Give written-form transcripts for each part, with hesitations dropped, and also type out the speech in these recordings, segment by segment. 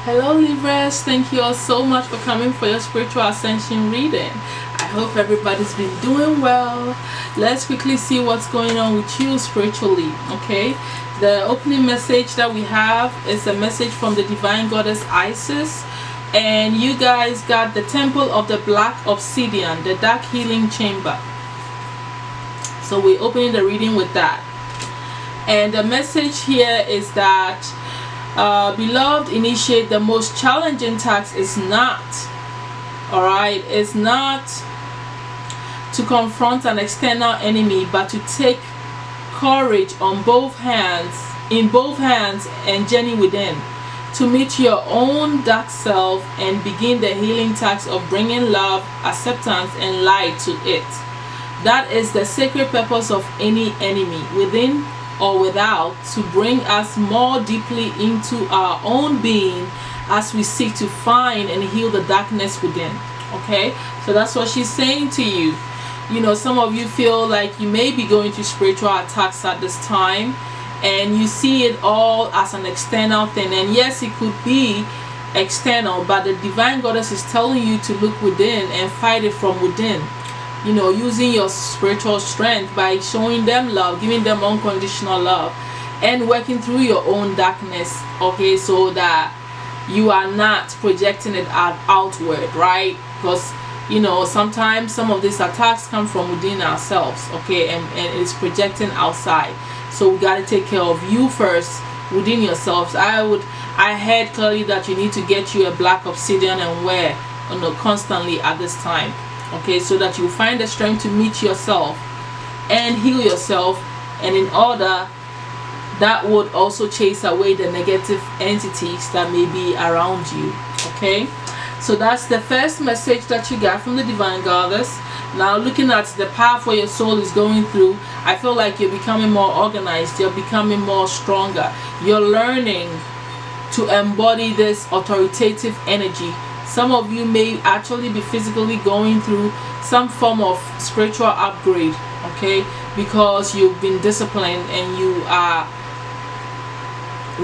Hello Libras, thank you all so much for coming for your spiritual ascension reading. I hope everybody's been doing well. Let's quickly see what's going on with you spiritually. Okay, the opening message that we have is a message from the divine goddess Isis, and you guys got the temple of the black obsidian, the dark healing chamber. So we're opening the reading with that, and the message here is that beloved, initiate the most challenging task is not, alright, is not to confront an external enemy, but to take courage on both hands, and journey within, to meet your own dark self and begin the healing task of bringing love, acceptance, and light to it. That is the sacred purpose of any enemy, within or without, to bring us more deeply into our own being as we seek to find and heal the darkness within. Okay, so that's what she's saying to you. You know, some of you feel like you may be going through spiritual attacks at this time, and you see it all as an external thing. And yes, it could be external, but the divine goddess is telling you to look within and fight it from within. You know, using your spiritual strength by showing them love, giving them unconditional love, and working through your own darkness. Okay, so that you are not projecting it outward, right? Because, you know, sometimes some of these attacks come from within ourselves, okay, and it's projecting outside. So we got to take care of you first within yourselves. I heard clearly that you need to get you a black obsidian and wear, you know, constantly at this time. Okay, so that you find the strength to meet yourself and heal yourself, and in order that would also chase away the negative entities that may be around you. Okay, so that's the first message that you got from the divine goddess. Now, looking at the path where your soul is going through, I feel like you're becoming more organized, you're becoming more stronger, you're learning to embody this authoritative energy. Some of you may actually be physically going through some form of spiritual upgrade, okay, because you've been disciplined and you are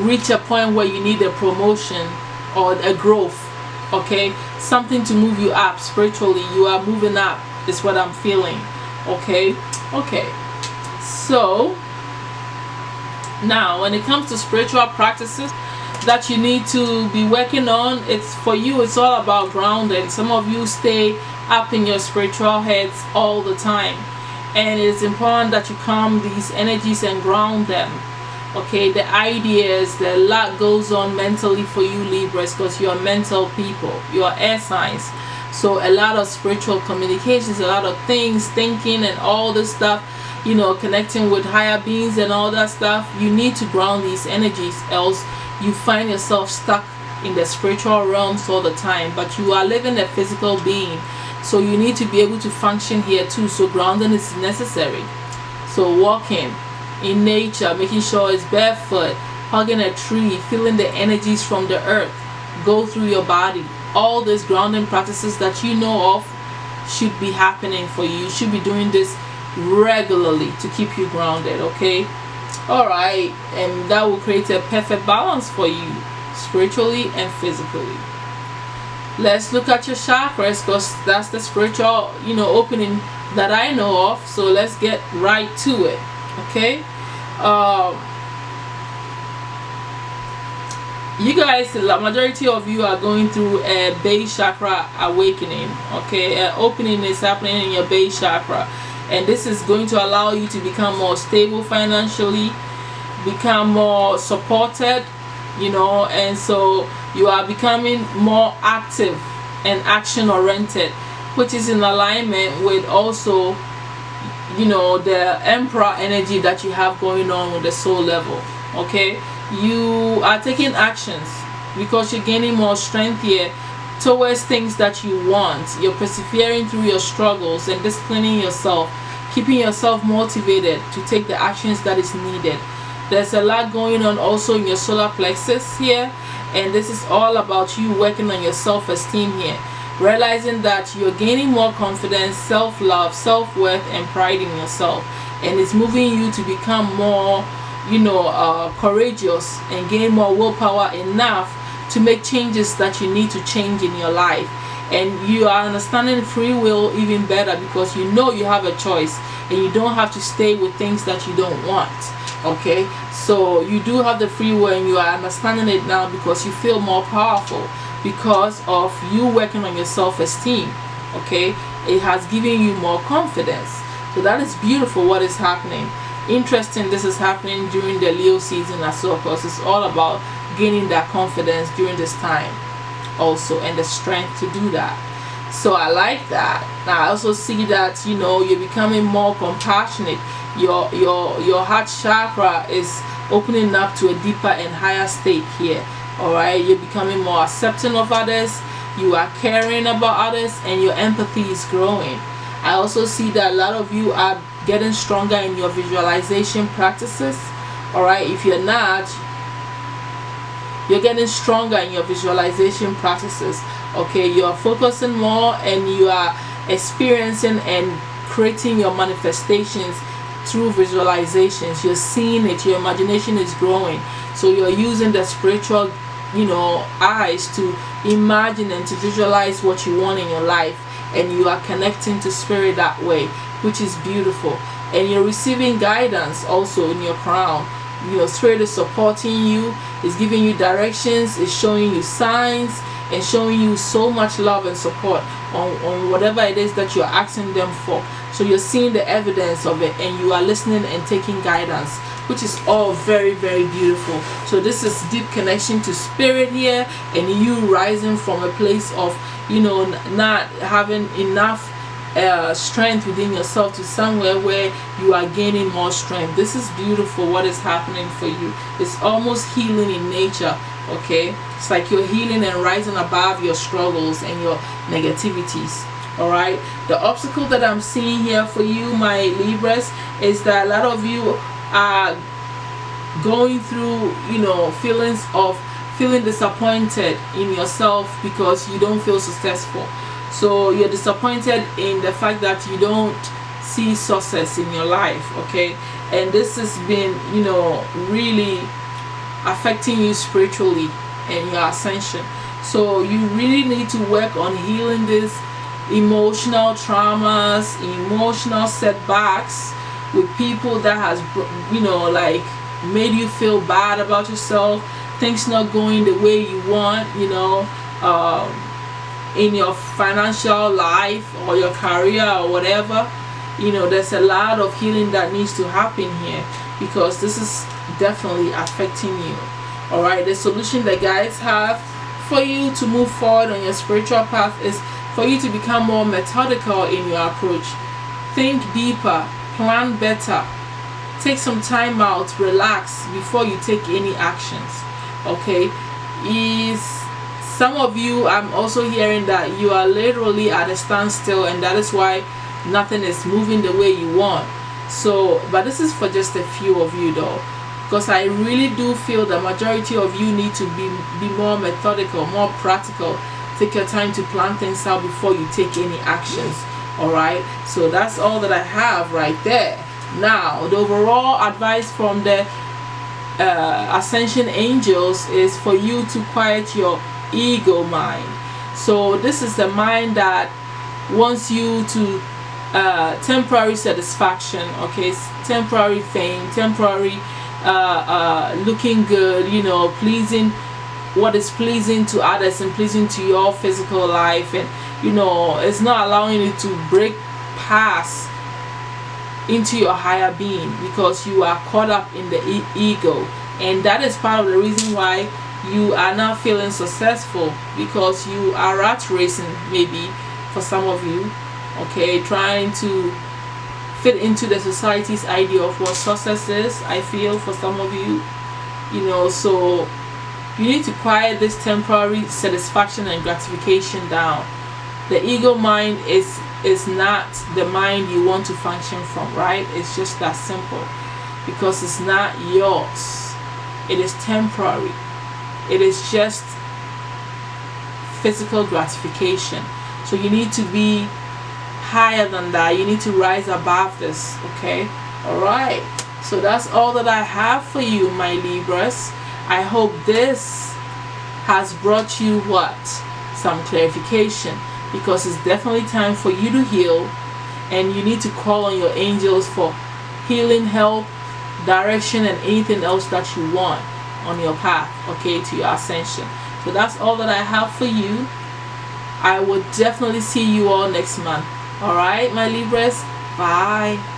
reach a point where you need a promotion or a growth, okay, something to move you up spiritually. You are moving up is what I'm feeling. Okay, so now when it comes to spiritual practices that you need to be working on, it's for you, it's all about grounding. Some of you stay up in your spiritual heads all the time, and it's important that you calm these energies and ground them. Okay, the ideas, the lot goes on mentally for you Libras, because you're mental people, you're air signs. So a lot of spiritual communications, a lot of things, thinking and all this stuff, you know, connecting with higher beings and all that stuff. You need to ground these energies, else you find yourself stuck in the spiritual realms all the time, but you are living a physical being, so you need to be able to function here too. So grounding is necessary. So walking in nature, making sure it's barefoot, hugging a tree, feeling the energies from the earth go through your body. All these grounding practices that you know of should be happening for you. You should be doing this regularly to keep you grounded. Okay, alright, and that will create a perfect balance for you spiritually and physically. Let's look at your chakras, because that's the spiritual, you know, opening that I know of. So let's get right to it. Okay, you guys, the majority of you are going through a base chakra awakening. Okay, an opening is happening in your base chakra, and this is going to allow you to become more stable financially, become more supported, you know, and so you are becoming more active and action oriented, which is in alignment with also, you know, the emperor energy that you have going on with the soul level. Okay, you are taking actions because you're gaining more strength here towards things that you want. You're persevering through your struggles and disciplining yourself, keeping yourself motivated to take the actions that is needed. There's a lot going on also in your solar plexus here, and this is all about you working on your self-esteem here, realizing that you're gaining more confidence, self-love, self-worth, and pride in yourself, and it's moving you to become more, you know, courageous and gain more willpower enough to make changes that you need to change in your life. And you are understanding free will even better, because you know you have a choice and you don't have to stay with things that you don't want. Okay, so you do have the free will, and you are understanding it now because you feel more powerful because of you working on your self-esteem. Okay, it has given you more confidence. So that is beautiful what is happening. Interesting, this is happening during the Leo season as well, because it's all about gaining that confidence during this time also, and the strength to do that. So I like that. Now I also see that, you know, you're becoming more compassionate. Your heart chakra is opening up to a deeper and higher state here. All right, you're becoming more accepting of others, you are caring about others, and your empathy is growing. I also see that a lot of you are getting stronger in your visualization practices. All right, if you're not, you're getting stronger in your visualization practices. Okay, you're focusing more, and you are experiencing and creating your manifestations through visualizations. You're seeing it, your imagination is growing, so you're using the spiritual, you know, eyes to imagine and to visualize what you want in your life, and you are connecting to spirit that way, which is beautiful. And you're receiving guidance also in your crown. You know, spirit is supporting you, is giving you directions, is showing you signs, and showing you so much love and support on whatever it is that you're asking them for. So you're seeing the evidence of it, and you are listening and taking guidance, which is all very, very beautiful. So this is deep connection to spirit here, and you rising from a place of, you know, not having enough strength within yourself to somewhere where you are gaining more strength. This is beautiful what is happening for you. It's almost healing in nature. Okay, it's like you're healing and rising above your struggles and your negativities. All right, the obstacle that I'm seeing here for you, my Libras, is that a lot of you are going through, you know, feelings of feeling disappointed in yourself because you don't feel successful. So you're disappointed in the fact that you don't see success in your life. Okay, and this has been, you know, really affecting you spiritually and your ascension. So you really need to work on healing these emotional traumas, emotional setbacks with people that has, you know, like made you feel bad about yourself, things not going the way you want, you know, in your financial life or your career or whatever. You know, there's a lot of healing that needs to happen here, because this is definitely affecting you. All right, the solution the guides have for you to move forward on your spiritual path is for you to become more methodical in your approach. Think deeper, plan better, take some time out, relax before you take any actions. Okay, some of you, I'm also hearing that you are literally at a standstill, and that is why nothing is moving the way you want. So, but this is for just a few of you though, because I really do feel the majority of you need to be more methodical, more practical. Take your time to plan things out before you take any actions. All right, so that's all that I have right there. Now, the overall advice from the Ascension angels is for you to quiet your ego mind. So this is the mind that wants you to temporary satisfaction, okay, temporary fame, temporary looking good, you know, pleasing what is pleasing to others and pleasing to your physical life, and you know, it's not allowing you to break past into your higher being, because you are caught up in the ego, and that is part of the reason why you are not feeling successful, because you are rat racing, maybe for some of you, okay, trying to fit into the society's idea of what success is. I feel for some of you, you know, so you need to quiet this temporary satisfaction and gratification down. The ego mind is not the mind you want to function from, right? It's just that simple, because it's not yours. It is temporary. It is just physical gratification. So you need to be higher than that. You need to rise above this, okay? All right, so that's all that I have for you, my Libras. I hope this has brought you what? Some clarification, because it's definitely time for you to heal, and you need to call on your angels for healing, help, direction, and anything else that you want on your path, okay, to your ascension. So that's all that I have for you. I will definitely see you all next month. All right, my Libras. Bye.